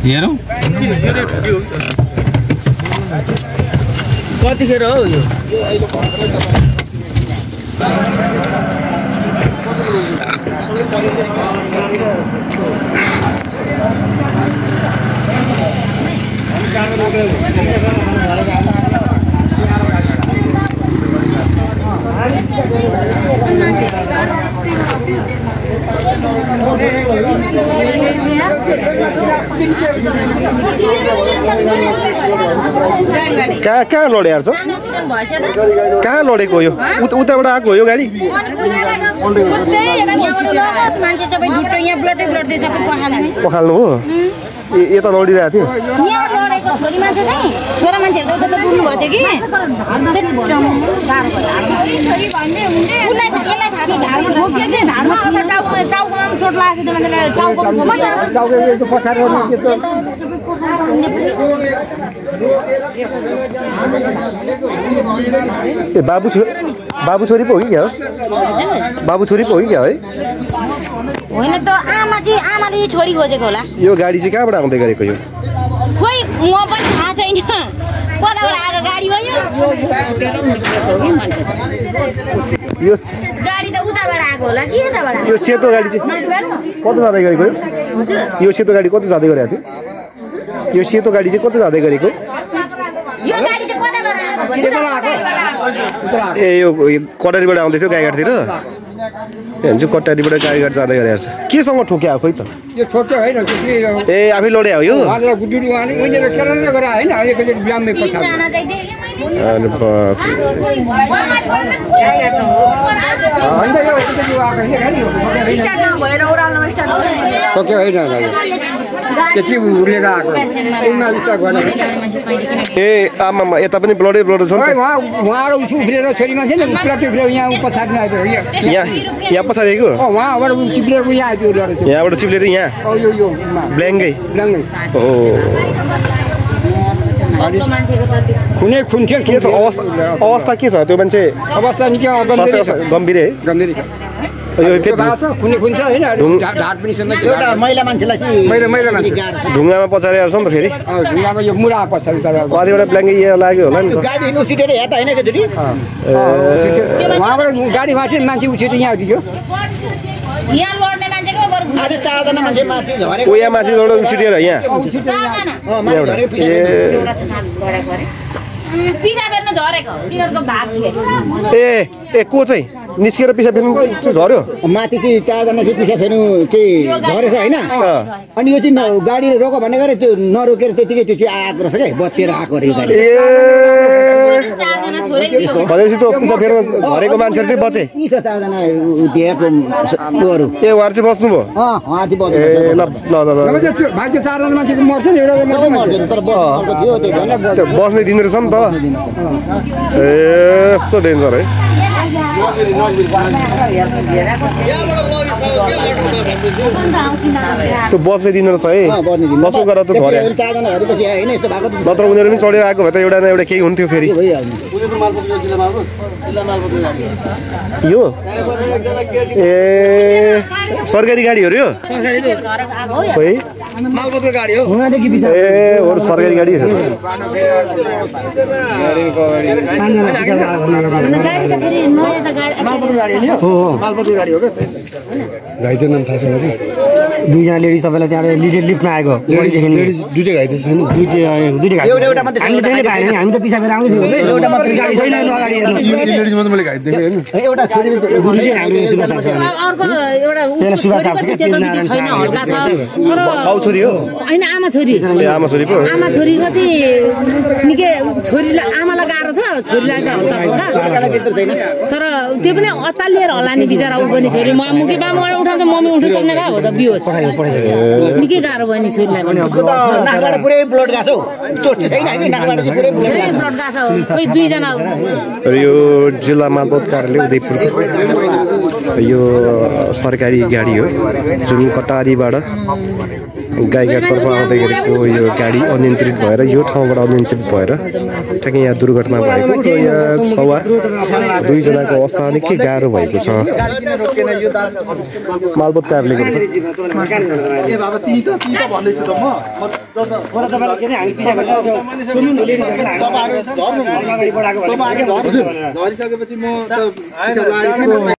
हेरौँ कतिखेर हो यो कहाँ लड्यार छ कहाँ लडेको यो उताबाट आएको हो यो गाडी पखाल्नु हो यता लडिरहेको थियो बाबु छोरी पो हो कि क्या हो बाबु छोरी पो हो कि क्या है होइन त आमाले छोरी खोजेको होला यो गाडी चाहिँ कहाँबाट आउँदै गरेको यो खोइ म पनि थाहा छैन कताबाट आएको गाडी हो यो गाडी त उताबाट आएको होला कि यताबाट यो सेतो गाडी चाहिँ कता जाँदै गरेको यो सेतो गाडी कता जाँदै गरेको थियो यो सेतो गाडी चाहिँ कता जाँदै गरेको यो गाडी चाहिँ कताबाट आएको ए यो कटारीबाट आउँदै थियो गाईघाटतिर हेर्छु कटारीबाट गाईघाट जाँदै गरेको छ केसँग ठोक्या खोइ त यो ठोक्यो होइन ए आफै लड्या हो यो ए आमामा यता पनि ब्लडै ब्लड छ यहाँ पछाडि यहाँबाट चिप्लेर यहाँ ब्ल्याङ्कै हो कुनै खुन थियो के छ अवस्था के छ त्यो मान्छे अवस्था निकै गम्भीर है ढुङ्गामा पछारेर छ नि त फेरि कतिवटा ब्ल्याङ्कै यहाँ लाग्यो होला नि गाडी माथि मान्छे उठेर यहाँ दियो यहाँ लड्ने मान्छेको आज 4 जना मान्छे माथि झरेको ओ यहाँ माथि लड्न उछिटेर यहाँ पिसा फेर्नु झरेको तिनीहरुको भाग थियो ए को चाहिँ निस्केर पिसा फेर्नु झर्यो माथि चाहिँ 4 जना चाहिँ पिसा फेर्नु चाहिँ झरेछ हैन अनि यो चाहिँ गाडी रोक भन्ने गरे त्यो नरोकेर त्यतिकै त्यो चाहिँ आएको रहेछ के बत्तेर आएको रे गाडी भनेपछि त्यो पिसा फेर्न झरेको मान्छेहरु चाहिँ बचे 4 जना दिएको उहरु ए उहरु चाहिँ बस्नु भयो उहरु चाहिँ बस्नु ए ल भाग्य 4 जना मान्छेको मर्छ नि एउटा सबै मर्दैन तर बस्नुको थियो त्यही भएर बस्नै दिनु रहेछ नि त ए यस्तो डेन्जर है त्यो बस्ने दिनु रहेछ है बस्नु गरेर त झर्यो नत्र उनीहरू पनि चढेर आएको भए त एउटा न एउटा केही हुन्थ्यो फेरि यो ए सरकारी गाडीहरू यो खोइ मालपोतको गाडी हो ए हो सरकारी गाडी हो मालपोतको गाडी हो के घाइते नाम थाहा छैन कि दुईजना लेडिज तपाईलाई त्यहाँ लिफ्टमा आएको लेडिज दुईटा घाइते छैन दुईटा एउटा मात्र हामीले देख्ने पाएन नि हामी त पिसा गरेर आउँदै थियौ एउटा मात्र गाडी छैन अगाडि हेर्नु लेडिज मात्र मैले घाइते देखेँ हैन एउटा छोरी गुरुजी हामीले सुभाष साहब अर्को एउटा सुभाष साहब त्यस्तो छैन हल्का छ बाउ छोरी हो हैन आमा छोरी ए आमा छोरी पो आमा छोरीको चाहिँ निकै छोरीलाई आमालाई गाह्रो छ छोरीलाई त हल्का तर त्यो पनि अत्तालिएर होला नि बिचरा उ पनि छोरी मुखी बामु उठाउँछ मम्मी उठ्नु सक्ने भए हो त बियोस् निकै गाह्रो भयो नि छोरीलाई पनि नाकबाट पुरै ब्लड गएको चोट छैन हैन नाकबाट चाहिँ पुरै ब्लड गएको खोइ दुईजना यो जिल्ला मालपोत कार्यालय उदयपुरको यो सरकारी गाडी हो जुन कटारीबाट गाईघाटतर्फ आउँदैखेरिको यो गाडी अनियन्त्रित भएर यो ठाउँबाट अनियन्त्रित भएर ठ्याक्कै यहाँ दुर्घटना भएको र यहाँ सवार 2 जनाको अवस्था निकै गाह्रो भएको छ। मालपोत कारले गर्छ। ए बाबा ती त भन्दै छु त म तपाईहरु के हामी पिछा गरेर सुन्नु न तपाईहरु झर्नु झरिसकेपछि म त पिछा लागेको